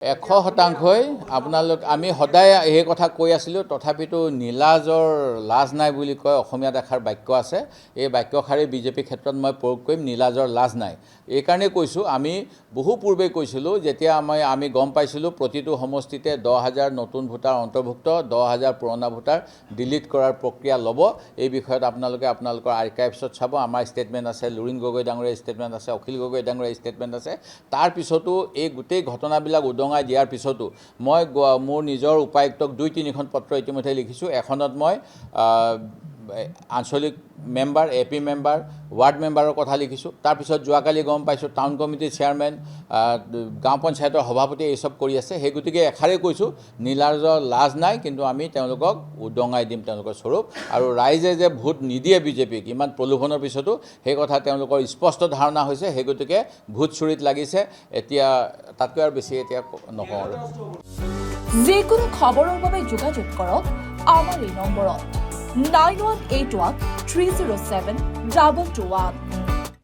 100%ই আপোনালোক আমি সদায় এই কথা কৈ আছিলোঁ তথাপিতো নীলাজৰ লাজ নাই বুলি কয় অসমীয়া এষাৰ বাক্য আছে এই বাক্যষাৰে বিজেপি ক্ষেত্ৰত মই প্ৰয়োগ কৰিম নীলাজৰ লাজ নাই এই কাৰণে কৈছোঁ আমি বহু পূৰ্বে কৈছিলোঁ যেতিয়া আমি গম পাইছিলোঁ প্ৰতিটো সমষ্টিতে 10,000 নতুন ভোটাৰ অন্তৰ্ভুক্ত 10,000 পুৰণা ভোটাৰ ডিলিট কৰাৰ প্ৰক্ৰিয়া ল'ব এই বিষয়ত আপোনালোকৰ আৰ্কাইভছত চাব আমাৰ ষ্টেটমেণ্ট আছে লুৰিণ গগৈ ডাঙৰীয়া ষ্টেটমেণ্ট আছে অখিল গগৈ ডাঙৰীয়া ষ্টেটমেণ্ট আছে তাৰ পিছতো এই গোটেই ঘটনাবিলাক উদঙাই দিয়াৰ পিছতো মই মোৰ নিজৰ উপায়ুক্তক 2-3খন পত্ৰ ইতিমধ্যে লিখিছোঁ এখনত মই আঞ্চলিক মেম্বাৰ এপি মেম্বাৰ ৱাৰ্ড মেম্বাৰৰ কথা লিখিছোঁ তাৰপিছত যোৱাকালি গম পাইছোঁ টাউন কমিটিৰ চেয়াৰমেন গাঁও পঞ্চায়তৰ সভাপতি এইসব কৰি আছে সেই গতিকে এষাৰেই কৈছোঁ নীলাজৰ লাজ নাই কিন্তু আমি তেওঁলোকক উদঙাই দিম তেওঁলোকৰ স্বৰূপ আৰু ৰাইজে যে ভোট নিদিয়ে বিজেপিক ইমান প্ৰলোভনৰ পিছতো সেই কথা তেওঁলোকৰ স্পষ্ট ধাৰণা হৈছে সেই গতিকে ভোট চুৰিত লাগিছে এতিয়া তাতকৈ আৰু বেছি এতিয়া নকওঁ আৰু যিকোনো খবৰৰ বাবে যোগাযোগ কৰক আমাৰ এই নম্বৰত 9181 307 2221